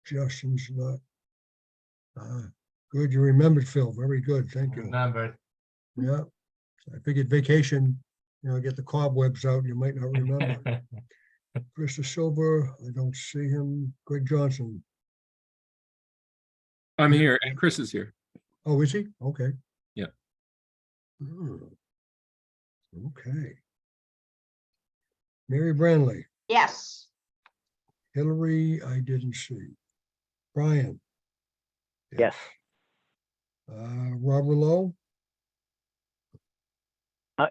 Justin's not. Good, you remembered, Phil. Very good. Thank you. Remembered. Yeah. I figured vacation, get the cobwebs out. You might not remember. Krista Silver, I don't see him. Greg Johnson. I'm here, and Chris is here. Oh, is he? Okay. Yeah. Okay. Mary Branley. Yes. Hillary, I didn't see. Brian. Yes. Robert Lowe.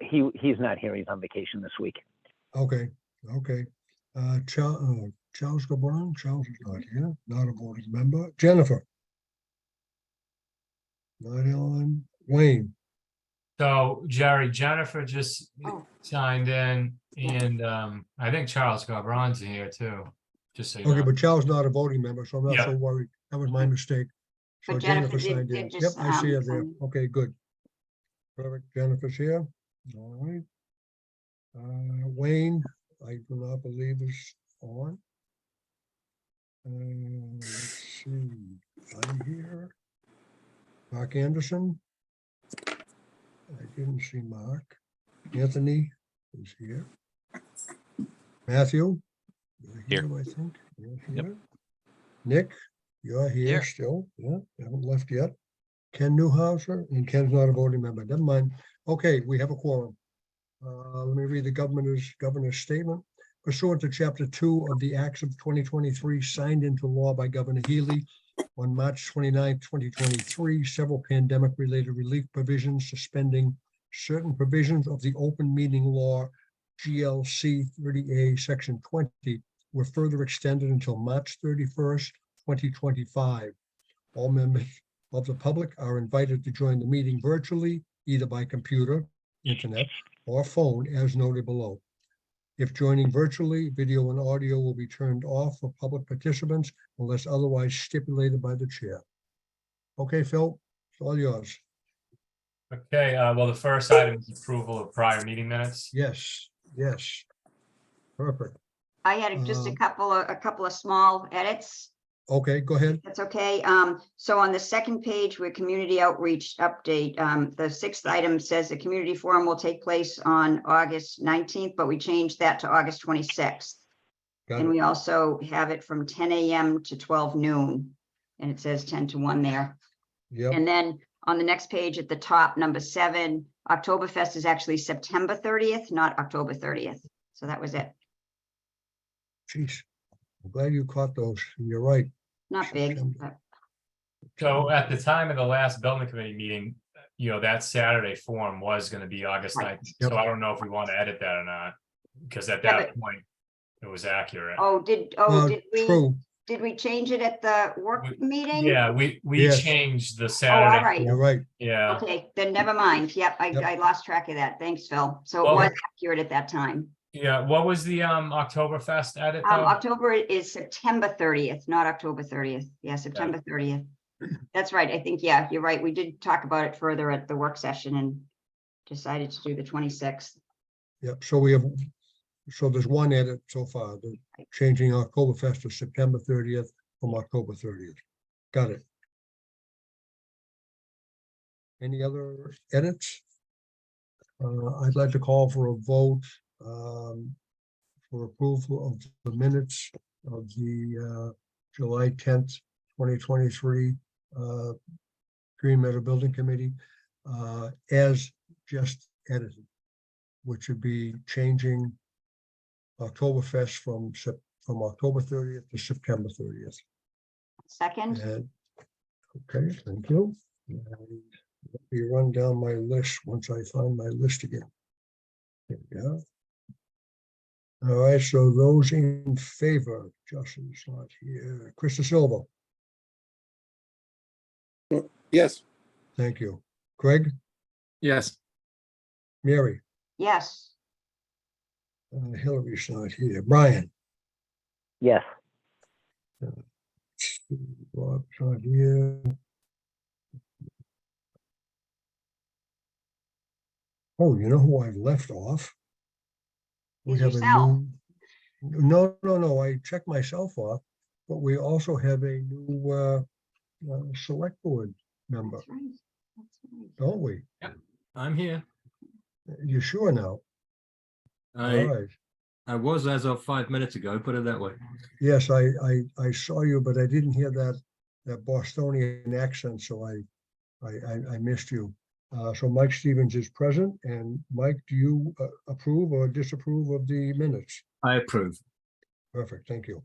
He's not here. He's on vacation this week. Okay. Charles Gabron. Charles is not here. Not a voting member. Jennifer. Not on. Wayne. So Jerry, Jennifer just Oh. signed in, and I think Charles Garbron's here too. Just so you Okay, know. but Charles not a voting member, so I'm not Yeah. so worried. That was my mistake. So But Jennifer signed did in. Yep, just, I see it there. sign. Okay, good. Perfect. Jennifer's here. All right. Wayne, I do not believe is on. Let's see. I'm here. Mark Anderson. I didn't see Mark. Anthony is here. Matthew. You're here, I think. You're here. Nick, you're here still. Yeah, haven't left yet. Ken Newhouser, and Ken's not a voting member. Never mind. Okay, we have a quorum. Let me read the governor's statement. Pursuant to Chapter 2 of the Acts of 2023, signed into law by Governor Healy on March 29, 2023, several pandemic-related relief provisions suspending certain provisions of the open meeting law GLC 30A Section 20 were further extended until March 31st, 2025. All members of the public are invited to join the meeting virtually, either by computer, internet, or phone, as noted below. If joining virtually, video and audio will be turned off for public participants unless otherwise stipulated by the chair. Okay, Phil, it's all yours. Okay, well, the first item is approval of prior meeting minutes. Yes, perfect. I had just a couple of small edits. Okay, go ahead. That's okay. So on the second page with community outreach update, the sixth item says the community forum will take place on August 19th, but we changed that to August 26th. Got And it. we also have it from 10 a.m. to 12 noon. And it says 10 to 1 there. Yep, And then on the next page at the top, number 7, Oktoberfest is actually September 30th, not October 30th. So that was it. geez. I'm glad you caught those. You're right. Not big, September. but So at the time of the last building committee meeting, that Saturday forum was going to be August Right. 9th. Yep. So I don't know if we want to edit that or not, because at Yeah, that point, it was accurate. did we change it at the work meeting? Yeah, we Yes. changed the Oh, Saturday. all right. You're right. Yeah, Okay, then never mind. Yep, Yep. I lost track of that. Thanks, Phil. So it Well- was accurate at that time. yeah. What was the Oktoberfest edit though? October is September 30th, not October 30th. Yeah, September 30th. That's right. I think, yeah, you're right. We did talk about it further at the work session and decided to do the 26th. Yep, so there's one edit so far, the changing Oktoberfest to September 30th from October 30th. Got it. Any other edits? I'd like to call for a vote for approval of the minutes of the July 10th, 2023 Green Meadow Building Committee as just edited, which would be changing Oktoberfest from October 30th to September 30th. Second, And, okay, thank you. And let me run down my list once I find my list again. There we go. All right, so those in favor, Justin's not here. Krista Silva, Yes. thank you. Craig, Yes. Mary, yes. Hillary's not here. Brian, Yes. Rob's not here. Oh, you know who I've left off? We Is have a yourself. new. No, I checked myself off. but we also have a new select board member, That's right. That's right. don't we? I'm here. You sure now? All I right. I was as of 5 minutes ago, put it that way. Yes, I saw you, but I didn't hear that Bostonian accent, so I missed you. So Mike Stevens is present, and Mike, do you approve or disapprove of the minutes? I approve. Perfect, thank you.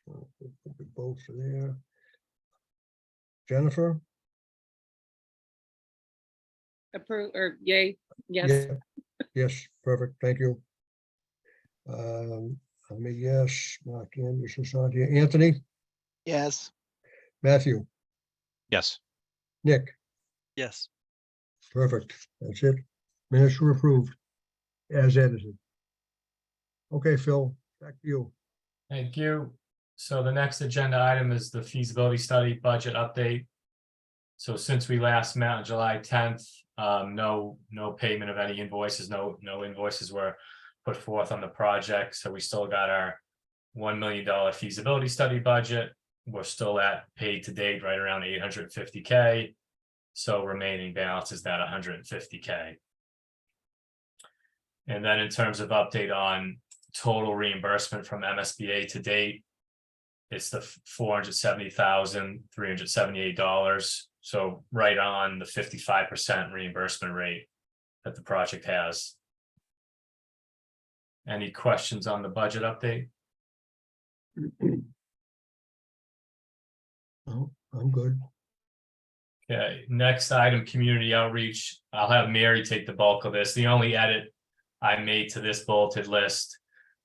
So, put the both there. Jennifer? Approve or yay, yes. Yeah. Yes, perfect, thank you. I'm a yes, Mark Anderson's not here. Anthony, Yes. Matthew, Yes. Nick, Yes. perfect, that's it. Minutes were approved as edited. Okay, Phil, back to you. Thank you. So the next agenda item is the feasibility study budget update. So since we last met on July 10th, no payment of any invoices, no invoices were put forth on the project. So we still got our $1 million feasibility study budget. We're still at paid to date right around 850K. So remaining balance is that 150K. And then in terms of update on total reimbursement from MSBA to date, it's the $470,378. So right on the 55% reimbursement rate that the project has. Any questions on the budget update? No, I'm good. Okay, next item, community outreach. I'll have Mary take the bulk of this. The only edit I made to this bulleted list,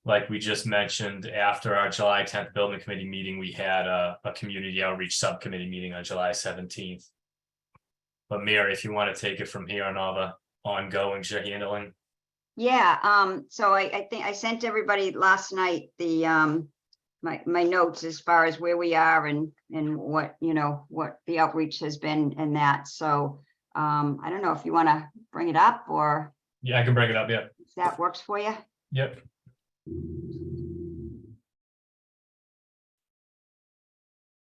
like we just mentioned, after our July 10th building committee meeting, we had a community outreach subcommittee meeting on July 17th. But Mary, if you want to take it from here on all the ongoings you're handling. Yeah, so I think I sent everybody last night the my notes as far as where we are and what, what the outreach has been and that. So I don't know if you want to bring it up or Yeah, I can bring it up. Yep. if that works for you. Yep.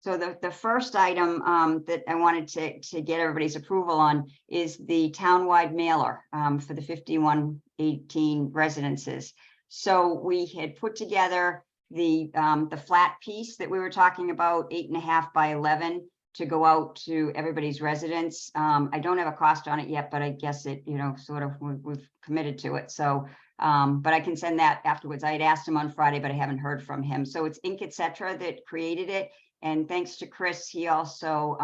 So the first item that I wanted to get everybody's approval on is the townwide mailer for the 5118 residences. So we had put together the flat piece that we were talking about, 8.5 by 11, to go out to everybody's residence. I don't have a cost on it yet, but I guess it, sort of we've committed to it. So, but I can send that afterwards. I had asked him on Friday, but I haven't heard from him. So it's Ink Etc. that created it. And thanks to Chris, he also,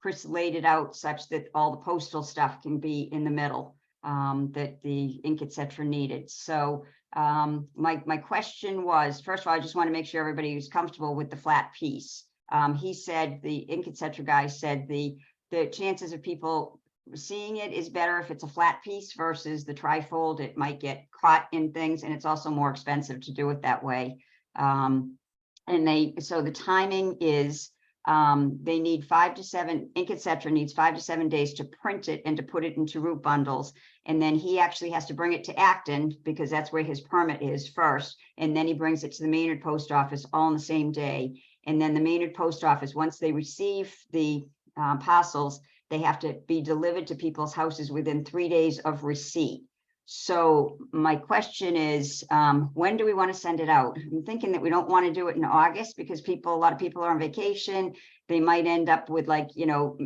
Chris laid it out such that all the postal stuff can be in the middle that the Ink Etc. needed. So my question was, first of all, I just want to make sure everybody was comfortable with the flat piece. He said, the Ink Etc. guy said the chances of people seeing it is better if it's a flat piece versus the trifold. It might get caught in things, and it's also more expensive to do it that way. So the timing is they need 5 to 7, Ink Etc. needs 5 to 7 days to print it and to put it into root bundles. And then he actually has to bring it to Acton because that's where his permit is first. And then he brings it to the Maynard post office all on the same day. And then the Maynard post office, once they receive the parcels, they have to be delivered to people's houses within 3 days of receipt. So my question is, when do we want to send it out? I'm thinking that we don't want to do it in August because a lot of people are on vacation. They might end up with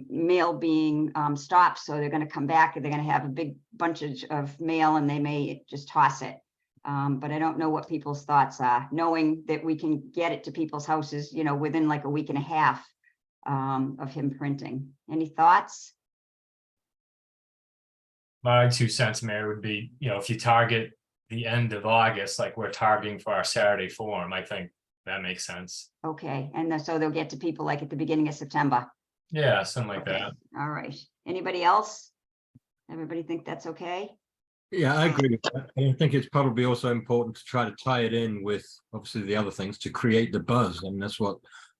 mail being stopped. So they're going to come back and they're going to have a big bunch of mail and they may just toss it. But I don't know what people's thoughts are, knowing that we can get it to people's houses, within like a week and a half of him printing. Any thoughts? My 2 cents, Mary, would be, if you target the end of August, like we're targeting for our Saturday forum, I think that makes sense. Okay, and so they'll get to people like at the beginning of September. Yeah, something like Okay. that. All right. Anybody else? Everybody think that's okay? Yeah, I agree with that. I think it's probably also important to try to tie it in with obviously the other things to create the buzz. And that's what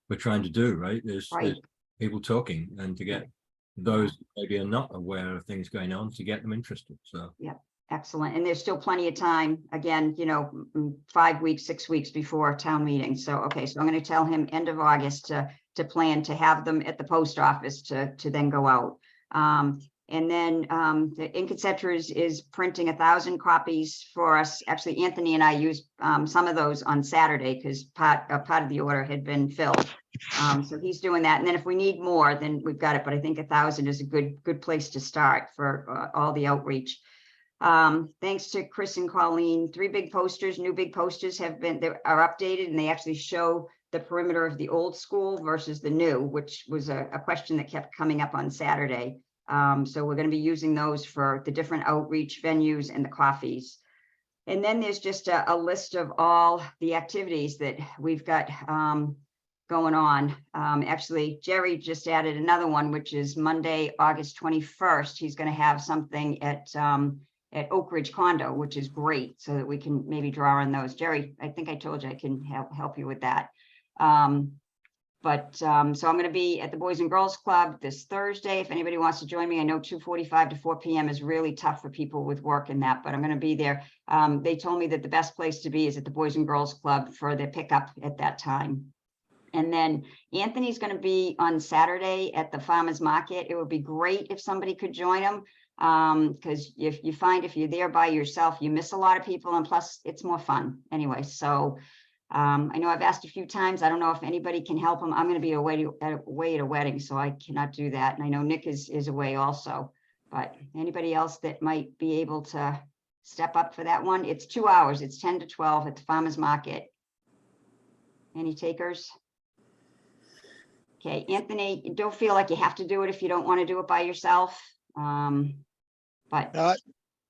we're trying to do, right? Is people talking and to get those maybe are not aware of things going on to get them interested. So Yeah. Excellent. And there's still plenty of time, again, 5 weeks, 6 weeks before town meeting. So, okay, so I'm going to tell him end of August to plan to have them at the post office to then go out. And then the Ink Etc. is printing 1,000 copies for us. Actually, Anthony and I used some of those on Saturday because part of the order had been filled. So he's doing that. And then if we need more, then we've got it. But I think 1,000 is a good place to start for all the outreach. Thanks to Chris and Colleen, 3 big posters, new big posters are updated, and they actually show the perimeter of the old school versus the new, which was a question that kept coming up on Saturday. So we're going to be using those for the different outreach venues and the coffees. And then there's just a list of all the activities that we've got going on. Actually, Jerry just added another one, which is Monday, August 21st. He's going to have something at Oak Ridge Condo, which is great, so that we can maybe draw on those. Jerry, I think I told you I can help you with that. So I'm going to be at the Boys and Girls Club this Thursday. If anybody wants to join me, I know 2:45 to 4 p.m. is really tough for people with work and that, but I'm going to be there. They told me that the best place to be is at the Boys and Girls Club for their pickup at that time. And then Anthony's going to be on Saturday at the farmers market. It would be great if somebody could join him. Because if you find if you're there by yourself, you miss a lot of people, and plus it's more fun anyway. So I know I've asked a few times. I don't know if anybody can help him. I'm going to be away at a wedding, so I cannot do that. And I know Nick is away also. But anybody else that might be able to step up for that one? It's 2 hours. It's 10 to 12 at the farmers market. Any takers? Okay, Anthony, don't feel like you have to do it if you don't want to do it by yourself. But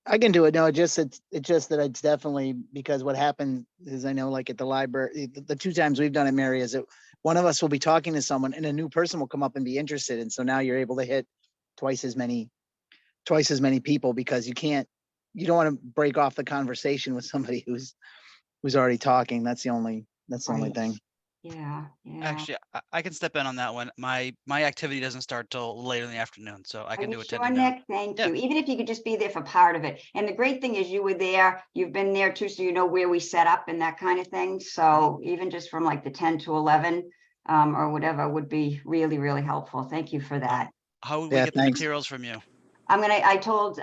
I can do it. No, it's just that it's definitely, because what happened is, I know like at the library, the 2 times we've done it, Mary, is that one of us will be talking to someone and a new person will come up and be interested. And so now you're able to hit twice as many people, because you don't want to break off the conversation with somebody who's already talking. That's the only thing. yeah. Actually, I can step in on that one. My activity doesn't start till later in the afternoon, so I can do it. Sure, Nick? Thank you. Even if you could just be there for part of it. And the great thing is you were there, you've been there too, so you know where we set up and that kind of thing. So even just from like the 10 to 11 or whatever would be really, really helpful. Thank you for that. How would we get the materials from you? I told,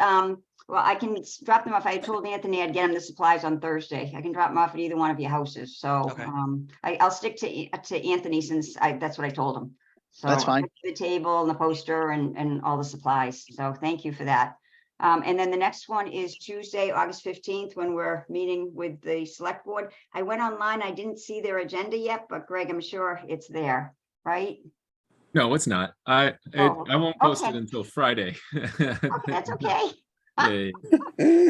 well, I can drop them off. I told Anthony I'd get him the supplies on Thursday. I can drop them off at either one of your houses. So Okay. I'll stick to Anthony since that's what I told him. So That's fine. The table and the poster and all the supplies. So thank you for that. And then the next one is Tuesday, August 15th, when we're meeting with the select board. I went online. I didn't see their agenda yet, but Greg, I'm sure it's there, right? No, it's not. I won't post it okay. until Friday. Okay, that's okay. Yeah.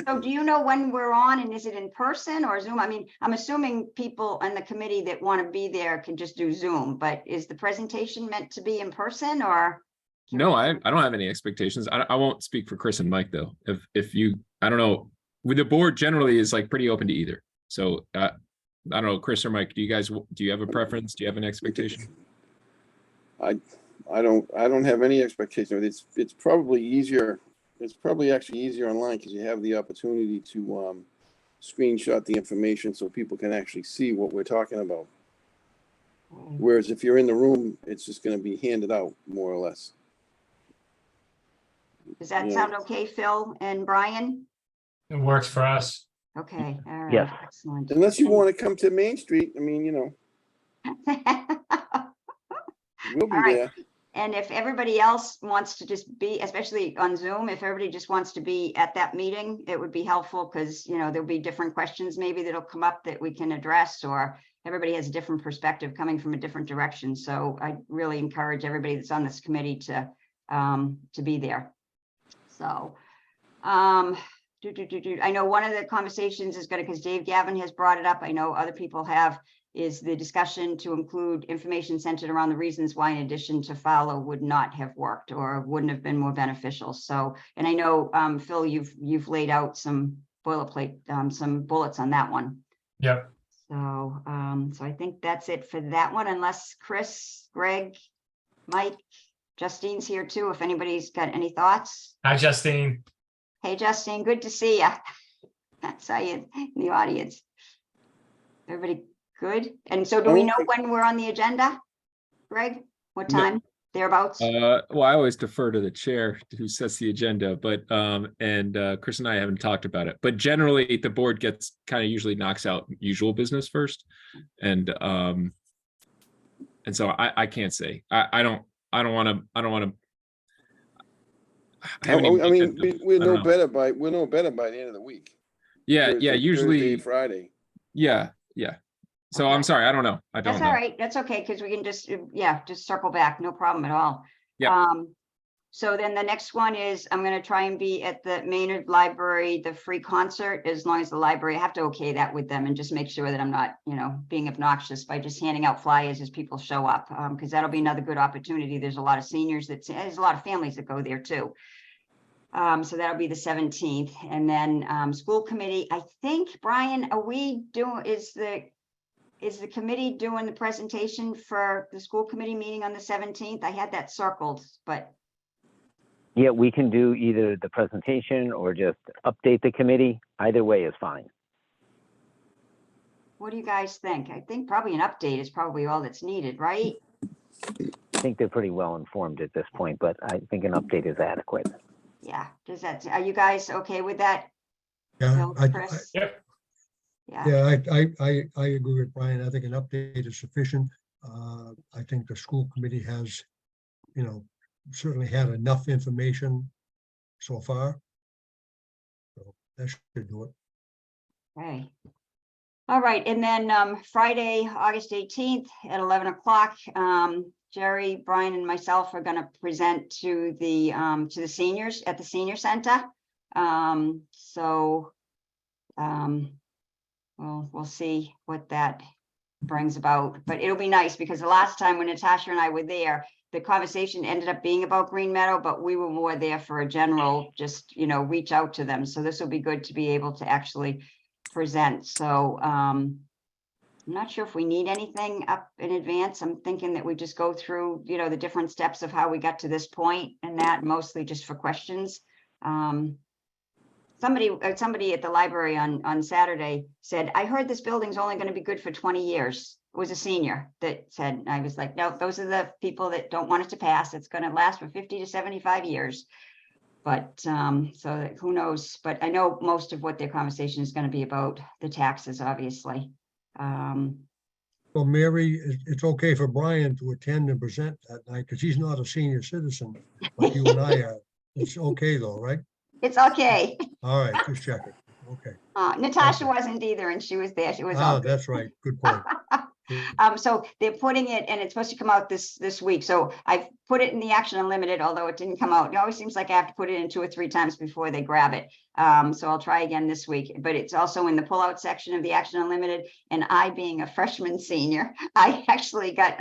So do you know when we're on, and is it in person or Zoom? I mean, I'm assuming people on the committee that want to be there can just do Zoom, but is the presentation meant to be in person or? No, I don't have any expectations. I won't speak for Chris and Mike though. If you, I don't know, with the board generally is like pretty open to either. So I don't know, Chris or Mike, do you have a preference? Do you have an expectation? I don't have any expectation. It's probably easier. It's probably actually easier online because you have the opportunity to screenshot the information so people can actually see what we're talking about. Whereas if you're in the room, it's just going to be handed out more or less. Does that sound okay, Phil and Brian? It works for us. Okay, all right, Yes. excellent. Unless you want to come to Main Street, I mean, we'll be All right. there. And if everybody else wants to just be, especially on Zoom, if everybody just wants to be at that meeting, it would be helpful because, there'll be different questions maybe that'll come up that we can address, or everybody has a different perspective coming from a different direction. So I really encourage everybody that's on this committee to be there. So I know one of the conversations is going to, because Dave Gavin has brought it up, I know other people have, is the discussion to include information centered around the reasons why an addition to follow would not have worked or wouldn't have been more beneficial. So, and I know, Phil, you've laid out some boilerplate, some bullets on that one. Yep. So, so I think that's it for that one, unless Chris, Greg, Mike, Justine's here too, if anybody's got any thoughts. Hi, Justine. Hey, Justine, good to see you. I saw you in the audience. Everybody good? And so do we know when we're on the agenda? Greg, what No. time? Thereabouts? Well, I always defer to the chair who sets the agenda, but Chris and I haven't talked about it. But generally, the board gets kind of usually knocks out usual business first, and so I can't say. I don't want to. I mean, we're no know. better by the end of the week. Yeah, Thursday- usually, Thursday, Friday. yeah. So I'm Okay. sorry, I don't know. I don't That's know. all right. That's okay, because we can just, yeah, just circle back. No problem at all. Yep. So then the next one is I'm going to try and be at the Maynard Library, the free concert, as long as the library, I have to okay that with them and just make sure that I'm not, being obnoxious by just handing out flyers as people show up. Because that'll be another good opportunity. There's a lot of seniors there's a lot of families that go there too. So that'll be the 17th. And then school committee, I think, Brian, is the committee doing the presentation for the school committee meeting on the 17th? I had that circled, but. Yeah, we can do either the presentation or just update the committee. Either way is fine. What do you guys think? I think probably an update is probably all that's needed, right? I think they're pretty well informed at this point, but I think an update is adequate. Yeah, are you guys okay with that? Yeah, Bill, Chris? Yep. Yeah, I agree with Brian. I think an update is sufficient. I think the school committee has, certainly had enough information so far. So that should do it. okay. All right, and then Friday, August 18th at 11 o'clock, Jerry, Brian, and myself are going to present to the seniors at the senior center. We'll see what that brings about, but it'll be nice because the last time when Natasha and I were there, the conversation ended up being about Green Meadow, but we were more there for a general, just, reach out to them. So this will be good to be able to actually present. So I'm not sure if we need anything up in advance. I'm thinking that we just go through, the different steps of how we got to this point, and that mostly just for questions. Somebody at the library on Saturday said, I heard this building's only going to be good for 20 years. It was a senior that said, I was like, no, those are the people that don't want it to pass. It's going to last for 50 to 75 years. But so who knows? But I know most of what their conversation is going to be about the taxes, obviously. So Mary, it's okay for Brian to attend and present that night because he's not a senior citizen like you and I are. It's okay though, right? It's okay. All right, just checking. Okay. Natasha Okay. wasn't either, and she was there. She was all good. That's right. Good point. So they're putting it, and it's supposed to come out this week. So I've put it in the Action Unlimited, although it didn't come out. It always seems like I have to put it in 2 or 3 times before they grab it. So I'll try again this week. But it's also in the pullout section of the Action Unlimited. And I, being a freshman senior, I actually got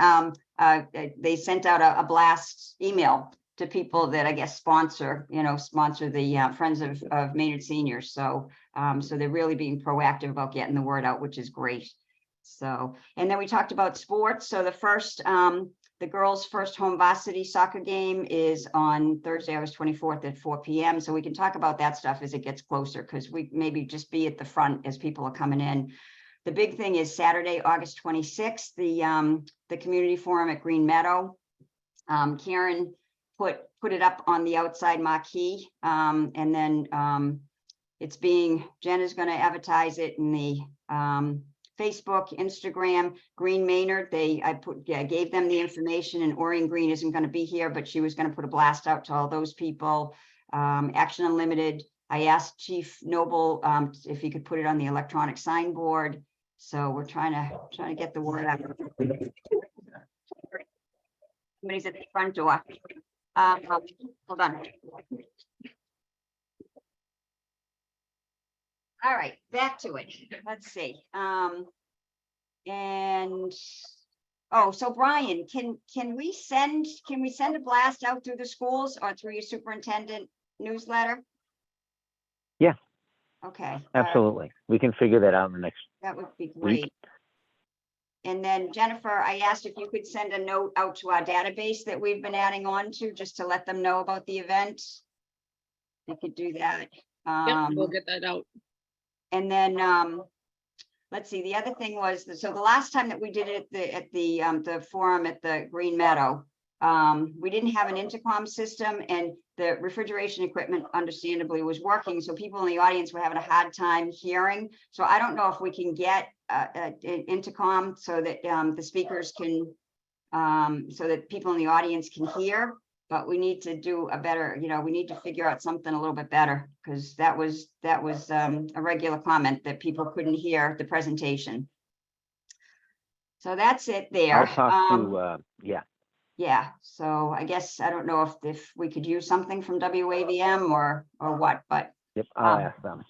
they sent out a blast email to people that I guess sponsor the Friends of Maynard Seniors. So so they're really being proactive about getting the word out, which is great. So, and then we talked about sports. So the girls' first home varsity soccer game is on Thursday, August 24th at 4 p.m. So we can talk about that stuff as it gets closer, because we maybe just be at the front as people are coming in. The big thing is Saturday, August 26th, the community forum at Green Meadow. Karen put it up on the outside marquee, and then Jen is going to advertise it in the Facebook, Instagram, Green Maynard. Gave them the information, and Orion Green isn't going to be here, but she was going to put a blast out to all those people. Action Unlimited. I asked Chief Noble if he could put it on the electronic signboard. So we're trying to get the word out. Somebody's at the front door. Hold on. All right, back to it. Let's see. So Brian, can we send a blast out through the schools or through your superintendent newsletter? Yeah. Okay. Absolutely. We can figure that out in the next. That would be great. And then Jennifer, I asked if you could send a note out to our database that we've been adding on to, just to let them know about the event. You could do that. Yep, we'll Um, get that out. and then, let's see, the other thing was, so the last time that we did it at the forum at the Green Meadow, we didn't have an intercom system, and the refrigeration equipment understandably was working. So people in the audience were having a hard time hearing. So I don't know if we can get an intercom so that the speakers can, so that people in the audience can hear. But we need to do a better, we need to figure out something a little bit better, because that was a regular comment that people couldn't hear the presentation. So that's it there. I'll talk to, yeah. Yeah, so I guess I don't know if we could use something from WAVM or what, but Yep, I'll Um, ask them.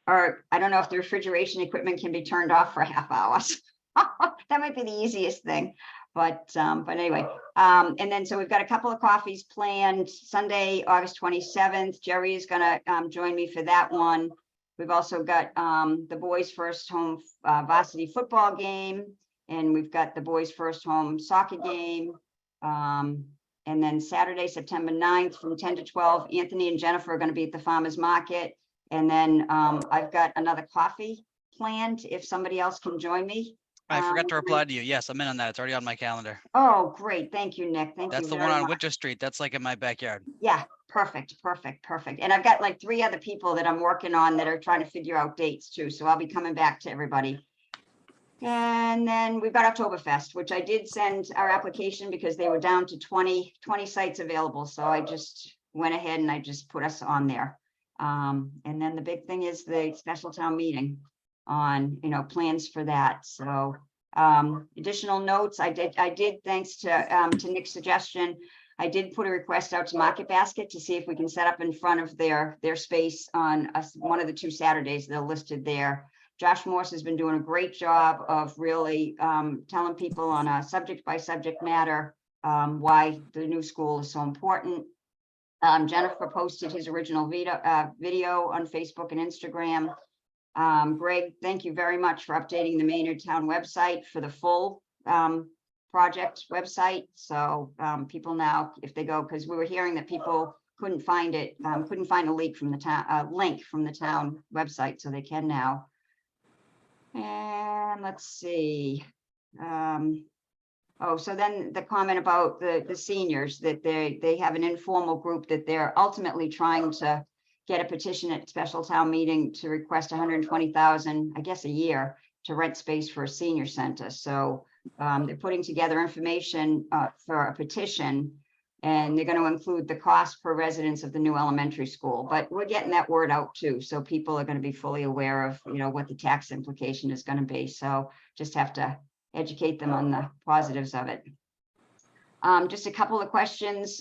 or I don't know if the refrigeration equipment can be turned off for half hours. That might be the easiest thing, but anyway. And then, so we've got a couple of coffees planned Sunday, August 27th. Jerry is gonna join me for that one. We've also got the boys' first home varsity football game, and we've got the boys' first home soccer game. And then Saturday, September 9th from 10 to 12, Anthony and Jennifer are gonna be at the farmer's market. And then I've got another coffee planned if somebody else can join me. I forgot to reply to you. Yes, I'm in on that. It's already on my calendar. Oh, great. Thank you, Nick. Thank you That's the very one on much. Winter Street. That's like in my backyard. Yeah, perfect. And I've got like 3 other people that I'm working on that are trying to figure out dates too. So I'll be coming back to everybody. And then we've got Oktoberfest, which I did send our application because they were down to 20 sites available. So I just went ahead and I just put us on there. And then the big thing is the special town meeting on, plans for that. So additional notes, I did, thanks to Nick's suggestion, I did put a request out to Market Basket to see if we can set up in front of their space on one of the 2 Saturdays they're listed there. Josh Morse has been doing a great job of really telling people on a subject by subject matter why the new school is so important. Jennifer posted his original video on Facebook and Instagram. Greg, thank you very much for updating the Maynard Town website for the full project website. So people now, if they go, because we were hearing that people couldn't find it, couldn't find a link from the town website, so they can now. And let's see. Oh, so then the comment about the seniors, that they have an informal group that they're ultimately trying to get a petition at special town meeting to request 120,000, I guess, a year to rent space for a senior center. So they're putting together information for a petition, and they're going to include the cost per residence of the new elementary school. But we're getting that word out too, so people are going to be fully aware of, what the tax implication is going to be. So just have to educate them on the positives of it. Just a couple of questions.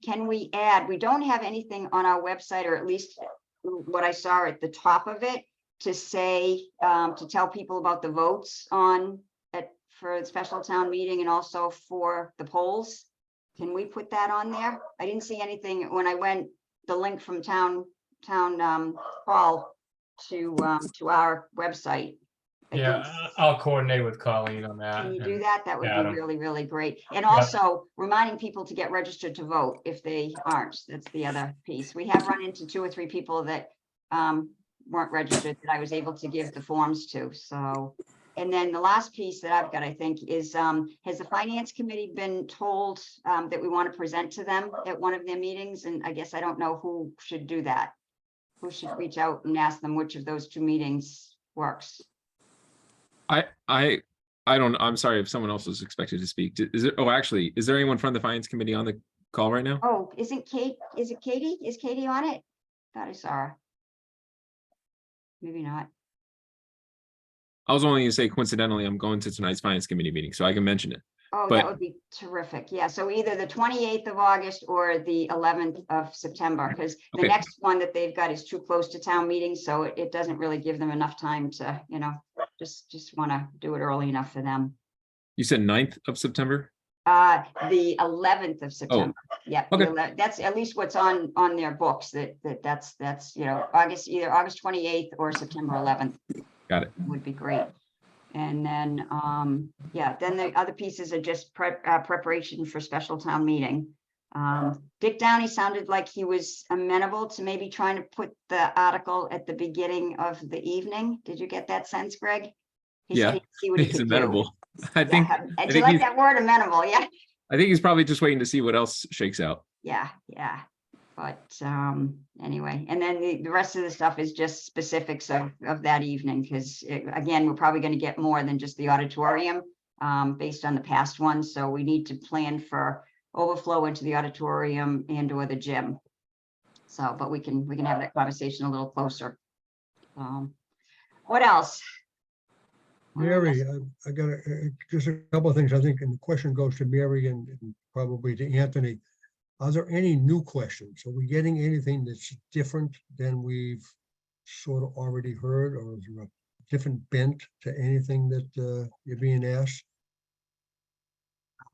Can we add, we don't have anything on our website, or at least what I saw at the top of it, to say, to tell people about the votes for the special town meeting and also for the polls. Can we put that on there? I didn't see anything when I went, the link from town hall to our website. Yeah, I'll coordinate with Colleen on that. Can you do and that? That would be Adam. really, really great. And Yeah. also reminding people to get registered to vote if they aren't. That's the other piece. We have run into 2 or 3 people that weren't registered that I was able to give the forms to. So, and then the last piece that I've got, I think, is has the finance committee been told that we want to present to them at one of their meetings? And I guess I don't know who should do that. Who should reach out and ask them which of those 2 meetings works? I don't, I'm sorry if someone else was expected to speak. Is it, actually, is there anyone from the finance committee on the call right now? Oh, isn't Kate, is it Katie? Is Katie on it? Thought I saw her. Maybe not. I was only gonna say coincidentally, I'm going to tonight's finance committee meeting, so I can mention it. Oh, But- that would be terrific. Yeah, so either the 28th of August or the 11th of September, because the Okay. next one that they've got is too close to town meeting, so it doesn't really give them enough time to, just want to do it early enough for them. You said 9th of September? The 11th of September. Yep. the Okay. That's at least what's on their books, that's August, either August 28th or September 11th. Got it. Would be great. And then, then the other pieces are just preparation for special town meeting. Dick Downey sounded like he was amenable to maybe trying to put the article at the beginning of the evening. Did you get that sense, Greg? He said Yeah, he'd see what he he's could do. amenable. I think, Yeah, I and do you think like he's, that word amenable? Yeah. I think he's probably just waiting to see what else shakes out. Yeah, yeah. But anyway, and then the rest of the stuff is just specifics of that evening, because again, we're probably going to get more than just the auditorium based on the past ones. So we need to plan for overflow into the auditorium and or the gym. So, but we can have that conversation a little closer. What else? Mary, I got just a couple of things, I think, and the question goes to Mary and probably to Anthony. Are there any new questions? Are we getting anything that's different than we've sort of already heard, or is there a different bent to anything that you're being asked?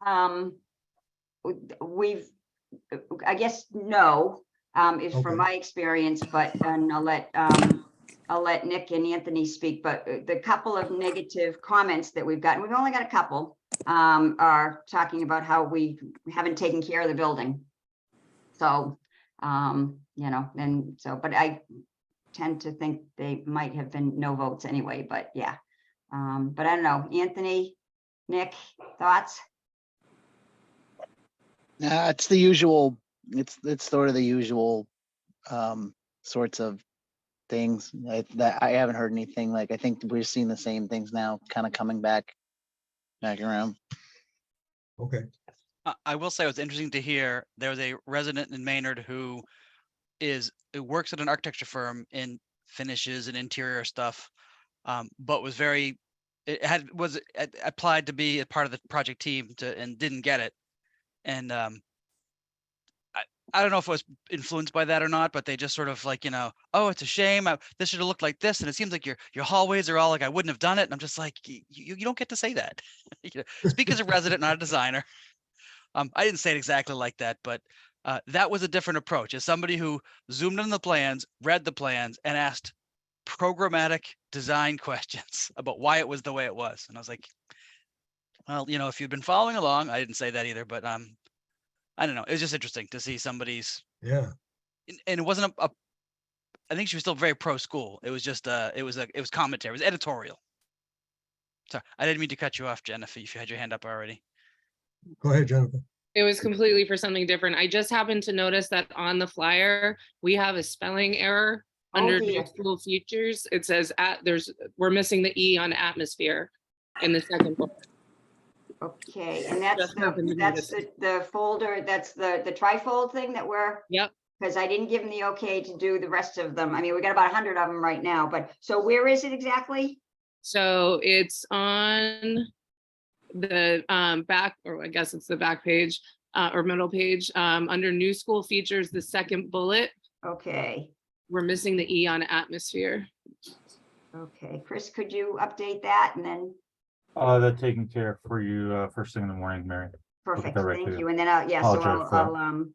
I guess no, is Okay. from my experience, but and I'll let Nick and Anthony speak, but the couple of negative comments that we've gotten, we've only got a couple, are talking about how we haven't taken care of the building. So, you know, and so, but I tend to think they might have been no votes anyway, but yeah. But I don't know, Anthony, Nick, thoughts? It's the usual, it's sort of the usual sorts of things that I haven't heard anything. Like, I think we're seeing the same things now kind of coming back around. Okay, I will say it was interesting to hear there was a resident in Maynard who works at an architecture firm in finishes and interior stuff, but was applied to be a part of the project team and didn't get it. And I don't know if it was influenced by that or not, but they just sort of like, you know, oh, it's a shame. This should have looked like this. And it seems like your hallways are all like, I wouldn't have done it. And I'm just like, you don't get to say that. You know, speak as a resident, not a designer. I didn't say it exactly like that, but that was a different approach. As somebody who zoomed in the plans, read the plans, and asked programmatic design questions about why it was the way it was. And I was like, well, you know, if you've been following along, I didn't say that either, but I don't know. It was just interesting to see somebody's, yeah, and it wasn't I think she was still very pro school. It was just it was commentary, it was editorial. Sorry, I didn't mean to cut you off, Jen, if you had your hand up already. go ahead, Jennifer. It was completely for something different. I just happened to notice that on the flyer, we have a spelling error under dear. new school features. It says we're missing the E on atmosphere in the second bullet. Okay, and that's Just happened to notice the folder, that's the trifold thing that we're, Yep. because I didn't give them the okay to do the rest of them. I mean, we got about 100 of them right now, but so where is it exactly? So it's on the back, or I guess it's the back page or middle page, under new school features, the second bullet. Okay, We're missing the E on atmosphere. okay. Chris, could you update that and then, That's taken care of for you first thing in the morning, Mary. perfect, that right thank to you. And then I'll, yeah, so Apologize for that. I'll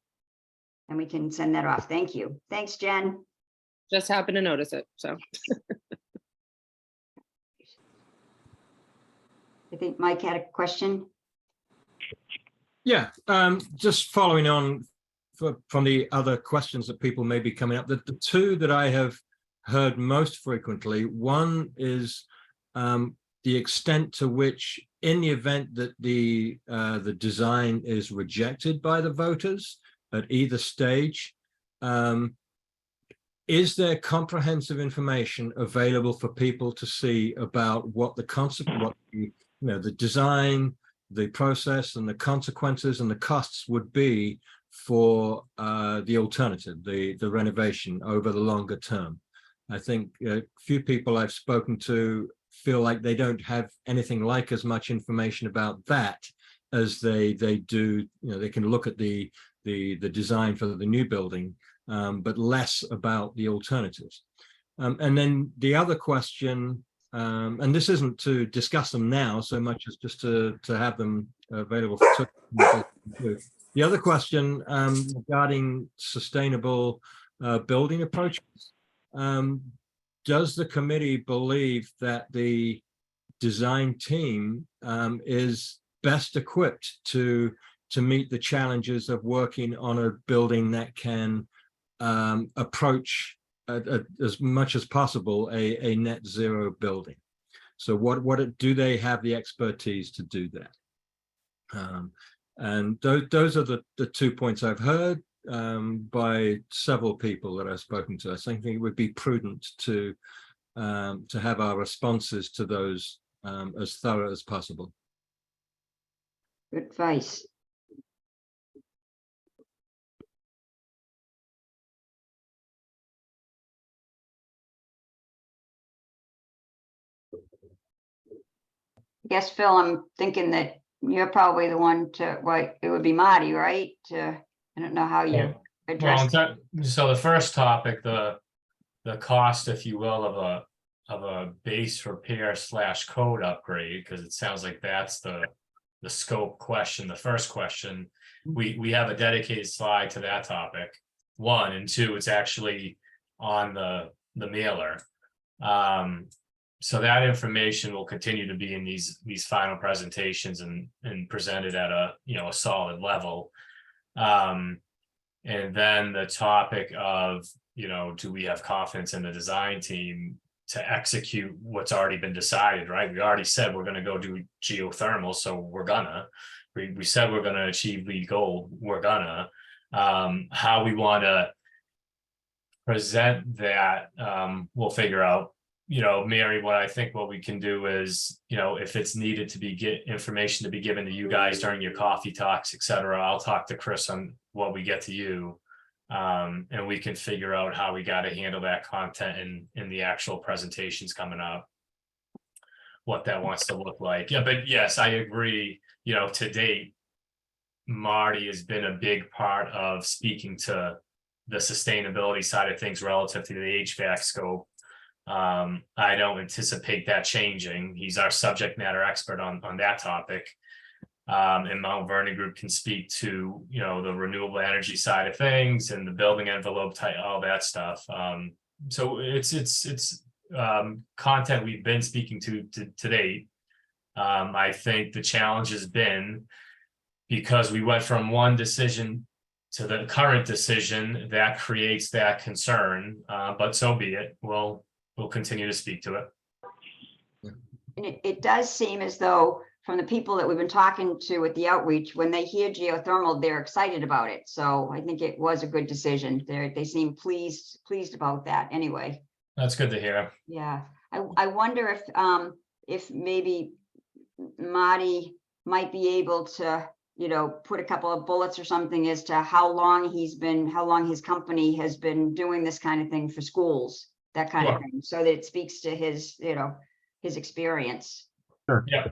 and we can send that off. Thank you. Thanks, Jen. Just happened to notice it, so. I think Mike had a question. Yeah, just following on from the other questions that people may be coming up, the two that I have heard most frequently, one is the extent to which, in the event that the design is rejected by the voters at either stage, is there comprehensive information available for people to see about what the the design, the process, and the consequences and the costs would be for the alternative, the renovation over the longer term? I think a few people I've spoken to feel like they don't have anything like as much information about that as they do. You know, they can look at the design for the new building, but less about the alternatives. And then the other question, and this isn't to discuss them now so much as just to have them available for the other question regarding sustainable building approaches. Does the committee believe that the design team is best equipped to to meet the challenges of working on a building that can approach as much as possible a net zero building. So do they have the expertise to do that? And those are the 2 points I've heard by several people that I've spoken to. I think it would be prudent to have our responses to those as thorough as possible. Good advice. I guess, Phil, I'm thinking that you're probably the one to, well, it would be Marty, right? I don't know how you address. Well, so the first topic, the cost, if you will, of a base repair / code upgrade, because it sounds like that's the scope question, the first question. We have a dedicated slide to that topic, 1, and 2, it's actually on the mailer. So that information will continue to be in these final presentations and presented at a solid level. And then the topic of, do we have confidence in the design team to execute what's already been decided, right? We already said we're going to go do geothermal, so we're gonna. We said we're going to achieve LEED Gold, we're gonna. How we want to present that, we'll figure out. Mary, what we can do is, if it's needed to get information to be given to you guys during your coffee talks, et cetera, I'll talk to Chris on what we get to you. And we can figure out how we got to handle that content in the actual presentations coming up, what that wants to look like. Yeah, but yes, I agree. To date, Marty has been a big part of speaking to the sustainability side of things relative to the HVAC scope. I don't anticipate that changing. He's our subject matter expert on that topic. And Mount Vernon Group can speak to, the renewable energy side of things and the building envelope type, all that stuff. So it's content we've been speaking to date. I think the challenge has been because we went from one decision to the current decision that creates that concern, but so be it. We'll continue to speak to it. And it does seem as though from the people that we've been talking to at the outreach, when they hear geothermal, they're excited about it. So I think it was a good decision. They seem pleased about that anyway. That's good to hear. Yeah, I wonder if maybe Marty might be able to, put a couple of bullets or something as to how long his company has been doing this kind of thing for schools, that kind of thing, so that it speaks to his, his experience. Sure. Yeah.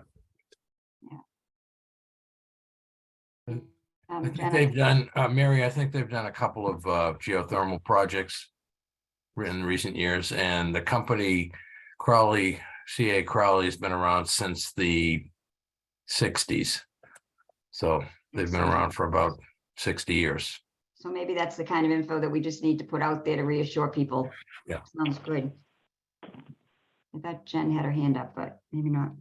I think Jenna? they've done, Mary, I think they've done a couple of geothermal projects in recent years, and the company CA Crowley has been around since the 60s. So they've been around for about 60 years. So maybe that's the kind of info that we just need to put out there to reassure people. Yeah. Sounds good. I thought Jen had her hand up, but maybe not.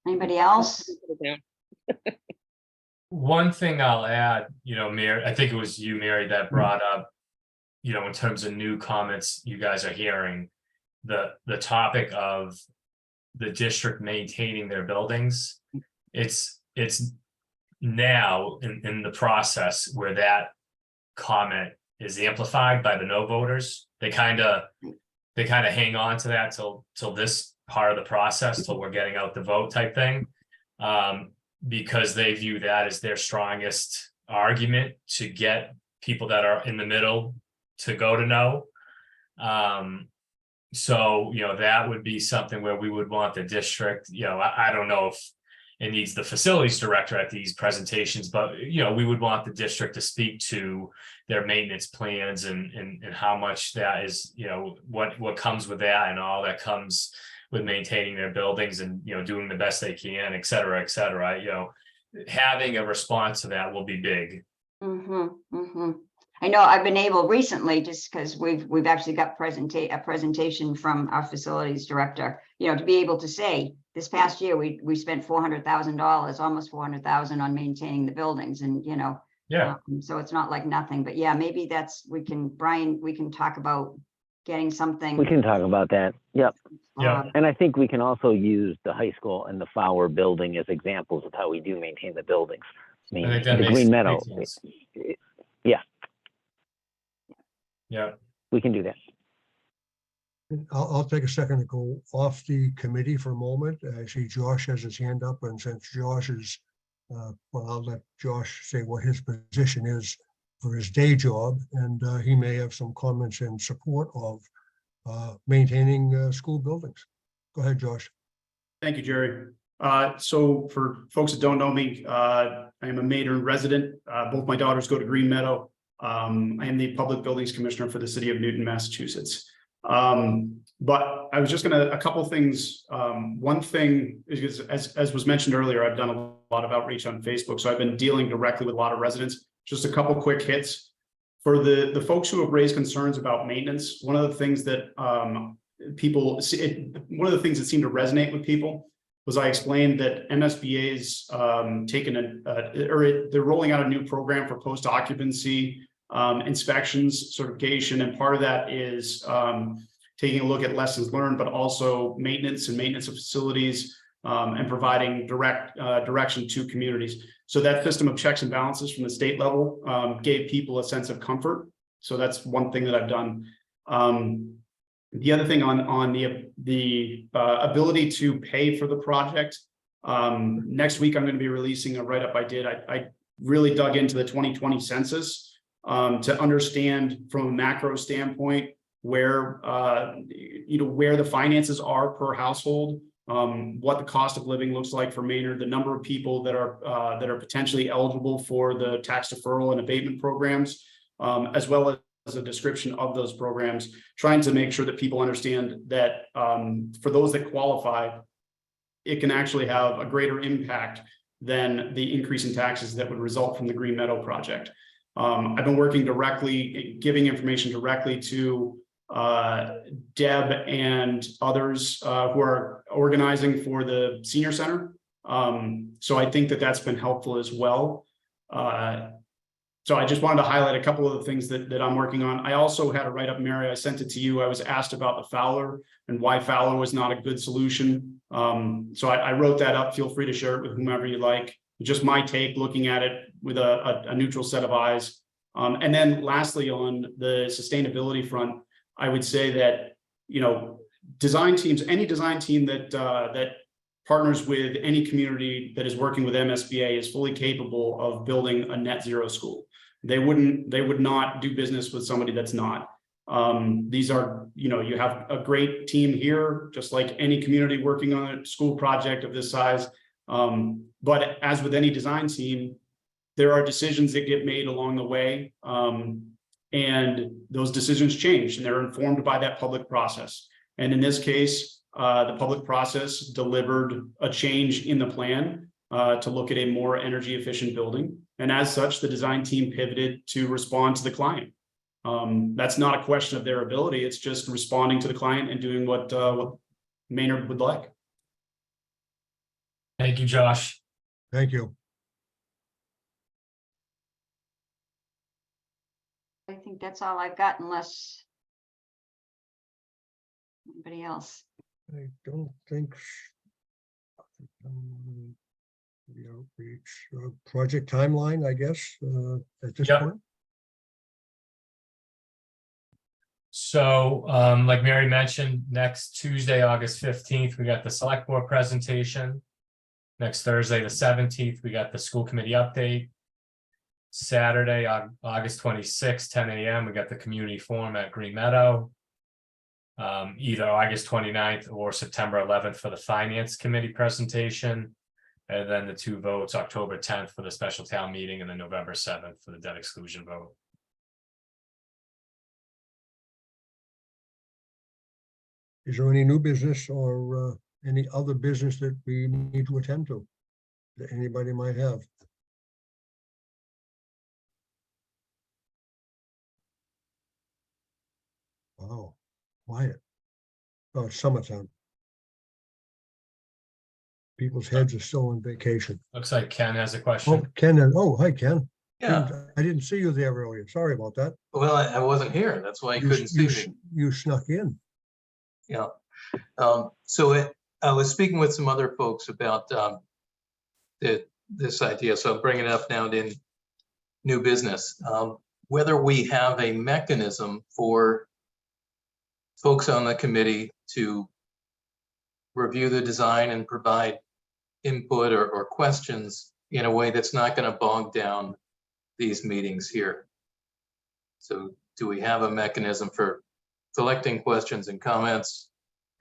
Anybody else? One thing I'll add, Mary, I think it was you, Mary, that brought up, in terms of new comments you guys are hearing, the topic of the district maintaining their buildings. It's now in the process where that comment is amplified by the no voters. They kind of hang on to that till this part of the process, till we're getting out the vote type thing. Because they view that as their strongest argument to get people that are in the middle to go to no. So, that would be something where we would want the district, I don't know if it needs the facilities director at these presentations, but, we would want the district to speak to their maintenance plans and how much that is, what comes with that and all that comes with maintaining their buildings and, doing the best they can, et cetera, et cetera. Having a response to that will be big. I know I've been able recently, just because we've actually got a presentation from our facilities director, you know, to be able to say, this past year, we spent $400,000, almost 400,000 on maintaining the buildings, and, you know, Yeah, so it's not like nothing, but yeah, maybe Brian, we can talk about getting something. We can talk about that. Yep. yeah. And I think we can also use the high school and the Fowler building as examples of how we do maintain the buildings. I I mean, think that the makes Green Meadow, sense. Yeah, we can do that. I'll take a second to go off the committee for a moment. I see Josh has his hand up, and since Josh is, well, I'll let Josh say what his position is for his day job, and he may have some comments in support of maintaining school buildings. Go ahead, Josh. Thank you, Jerry. So for folks that don't know me, I am a Maynard resident. Both my daughters go to Green Meadow. I am the Public Buildings Commissioner for the city of Newton, Massachusetts. But I was just a couple of things. One thing is, as was mentioned earlier, I've done a lot of outreach on Facebook, so I've been dealing directly with a lot of residents. Just a couple quick hits. For the folks who have raised concerns about maintenance, one of the things that one of the things that seemed to resonate with people was I explained that MSBA's they're rolling out a new program for post-occupancy inspections, certification, and part of that is taking a look at lessons learned, but also maintenance of facilities and providing direction to communities. So that system of checks and balances from the state level gave people a sense of comfort. So that's one thing that I've done. The other thing on the ability to pay for the project, next week I'm going to be releasing a write-up I did. I really dug into the 2020 census to understand from a macro standpoint where where the finances are per household, what the cost of living looks like for Maynard, the number of people that are potentially eligible for the tax deferral and abatement programs, as well as a description of those programs, trying to make sure that people understand that for those that qualify, it can actually have a greater impact than the increase in taxes that would result from the Green Meadow project. I've been working directly, giving information directly to Deb and others who are organizing for the senior center. So I think that that's been helpful as well. So I just wanted to highlight a couple of the things that I'm working on. I also had a write-up, Mary, I sent it to you. I was asked about the Fowler and why Fowler was not a good solution. So I wrote that up. Feel free to share it with whomever you like. Just my take, looking at it with a neutral set of eyes. And then lastly, on the sustainability front, I would say that, design teams, any design team that partners with any community that is working with MSBA is fully capable of building a net zero school. They would not do business with somebody that's not. These are, you have a great team here, just like any community working on a school project of this size. But as with any design team, there are decisions that get made along the way. And those decisions change and they're informed by that public process. And in this case, the public process delivered a change in the plan to look at a more energy efficient building. And as such, the design team pivoted to respond to the client. That's not a question of their ability. It's just responding to the client and doing what Maynard would like. Thank you, Josh. Thank you. I think that's all I've got unless anybody else. I don't think the outreach project timeline, I guess, at this Yep. point. So, like Mary mentioned, next Tuesday, August 15th, we got the select board presentation. Next Thursday, the 17th, we got the school committee update. Saturday, August 26th, 10 a.m., we got the community forum at Green Meadow. Either August 29th or September 11th for the finance committee presentation. And then the two votes, October 10th for the special town meeting and then November 7th for the debt exclusion vote. Is there any new business or any other business that we need to attend to that anybody might have? Oh, quiet. Oh, it's summertime. People's heads are still on vacation. Looks like Ken has a Oh, question. Ken, hi, Ken. Yeah, I didn't see you there earlier. Sorry about that. well, I wasn't here. That's why you couldn't see me. You snuck in. Yeah. I was speaking with some other folks about this idea, so I'm bringing it up now in new business. Whether we have a mechanism for folks on the committee to review the design and provide input or questions in a way that's not going to bog down these meetings here. So do we have a mechanism for collecting questions and comments,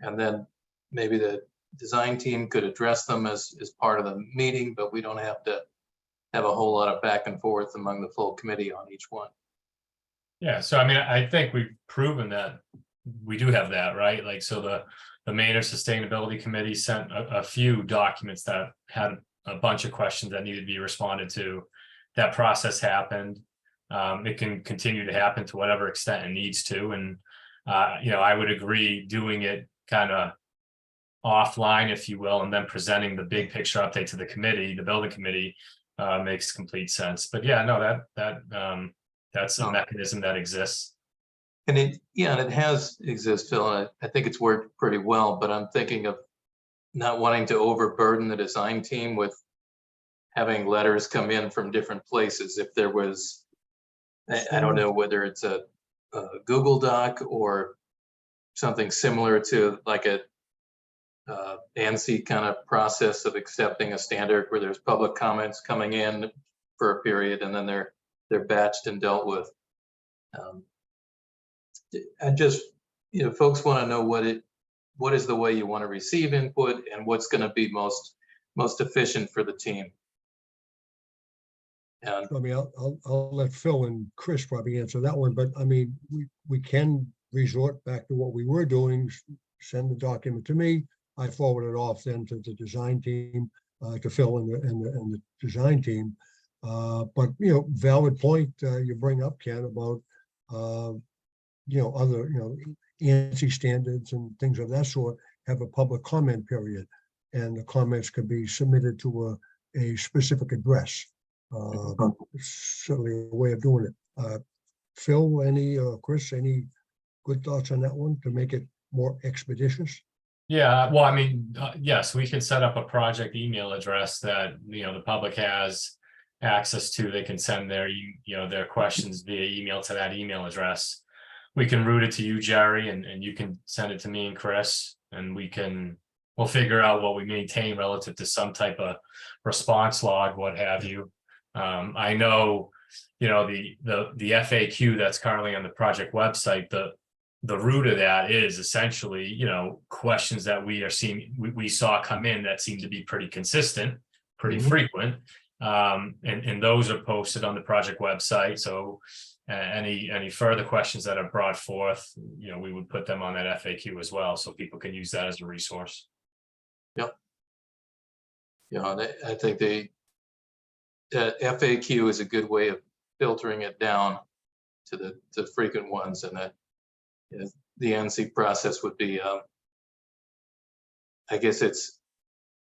and then maybe the design team could address them as part of the meeting, but we don't have to have a whole lot of back and forth among the full committee on each one? Yeah, so I mean, I think we've proven that we do have that, right? Like, so the Maynard Sustainability Committee sent a few documents that had a bunch of questions that needed to be responded to. That process happened. It can continue to happen to whatever extent it needs to. And, I would agree doing it kind of offline, if you will, and then presenting the big picture update to the committee, the building committee, makes complete sense. But yeah, no, that's a mechanism that exists. And it has existed, Phil, and I think it's worked pretty well, but I'm thinking of not wanting to overburden the design team with having letters come in from different places. If there was, I don't know whether it's a Google Doc or something similar to like a ANSI kind of process of accepting a standard where there's public comments coming in for a period and then they're batched and dealt with. And just, folks want to know what is the way you want to receive input and what's going to be most efficient for the team. And I mean, I'll let Phil and Chris probably answer that one, but I mean, we can resort back to what we were doing, send the document to me. I forward it off then to the design team, to Phil and the design team. But, valid point you bring up, Ken, about, other, ANSI standards and things of that sort have a public comment period. And the comments could be submitted to a specific address. Certainly a way of doing it. Phil, Chris, any good thoughts on that one to make it more expeditious? Yeah, well, I mean, yes, we can set up a project email address that, the public has access to. They can send their questions via email to that email address. We can route it to you, Jerry, and you can send it to me and Chris, and we'll figure out what we maintain relative to some type of response log, what have you. I know, the FAQ that's currently on the project website, the root of that is essentially, questions that we saw come in that seem to be pretty consistent, pretty frequent. And those are posted on the project website. So any further questions that are brought forth, we would put them on that FAQ as well, so people can use that as a resource. Yep. I think the FAQ is a good way of filtering it down to the frequent ones, and that the ANSI process would be, I guess it's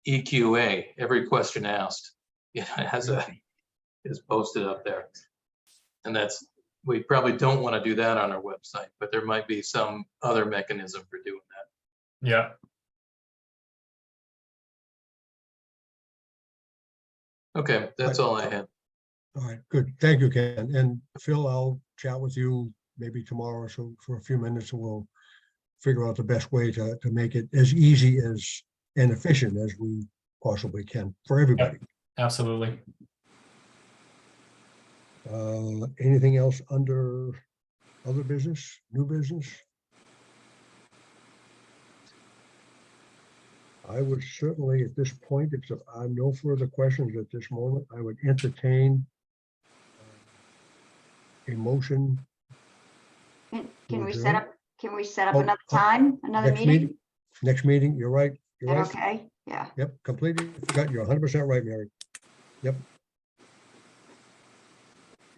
EQA, every question asked, is posted up there. And we probably don't want to do that on our website, but there might be some other mechanism for doing that. Yeah. Okay, that's all I have. All right, good. Thank you, Ken. And Phil, I'll chat with you maybe tomorrow or so for a few minutes, and we'll figure out the best way to make it as easy and efficient as we possibly can for everybody. Yep, absolutely. Anything else under other business, new business? I would certainly, at this point, if there are no further questions at this moment, I would entertain a motion. Can we adjourn. set up Oh, another time, another Next meeting? Next meeting, you're right. You're right. Okay, yeah. Yep, completely forgot. You're 100% right, Mary. Yep.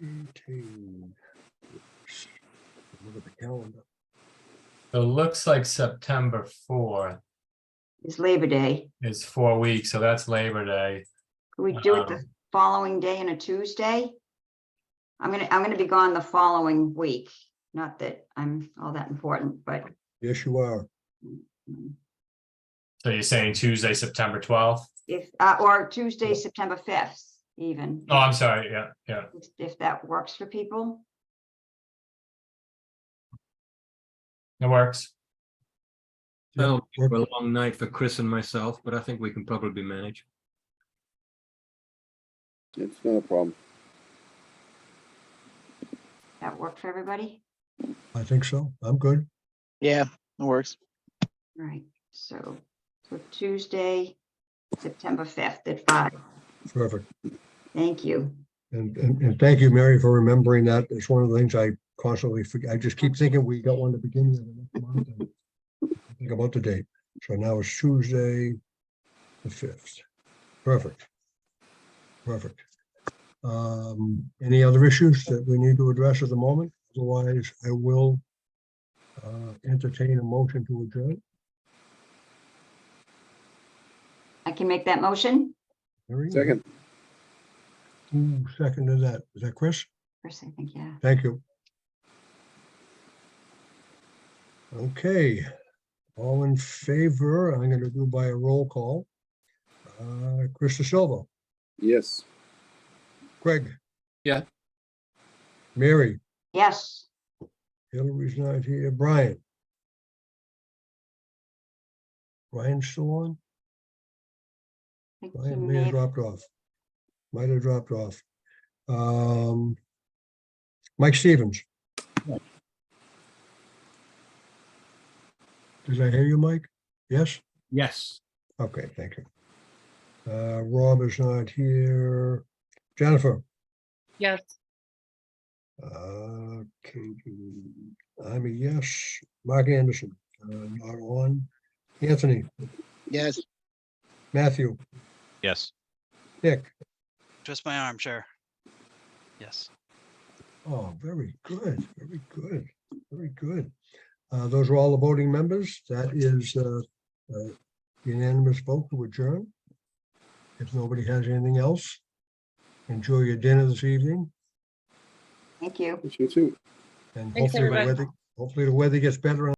18. Look at the calendar. So it looks like September 4th It's Labor Day. is 4 weeks, so that's Labor Day. Could we do it the following day and a Tuesday? I'm gonna be gone the following week. Not that I'm all that important, but Yes, you are. So you're saying Tuesday, September 12th? if, or Tuesday, September 5th even. Oh, I'm sorry, yeah, yeah. If that works for people. It works. Well, a long night for Chris and myself, but I think we can probably manage. It's not a problem. That work for everybody? I think so. I'm good. Yeah, it works. Right, so Tuesday, September 5th at 5. Perfect. Thank you. And thank you, Mary, for remembering that. It's one of the things I constantly forget. I just keep thinking we got one at the beginning of the next month. And I think about the date. So now it's Tuesday, the 5th. Perfect. Perfect. Any other issues that we need to address at the moment? Otherwise, I will entertain a motion to adjourn. I can make that motion. Mary, Second. who seconded that? Is that Chris? Chris, I think, yeah. Thank you. Okay, all in favor, I'm going to do by a roll call. Chris De Silva, Yes. Greg. Yeah. Mary, Yes. Hillary's not here. Brian. Brian's still on? I think he Brian may may have have- dropped off. Might have dropped off. Mike Stevens. Did I hear you, Mike? Yes? Yes. Okay, thank you. Rob is not here. Jennifer. Yes. Katie, I'm a yes. Mark Anderson, not on. Anthony, Yes. Matthew, Yes. Nick. Twist my arm, sure. Yes. Oh, very good, very good, very good. Those are all the voting members. That is unanimous vote to adjourn. If nobody has anything else, enjoy your dinner this evening. Thank you. You too. And Thanks, hopefully everybody. hopefully the weather gets better.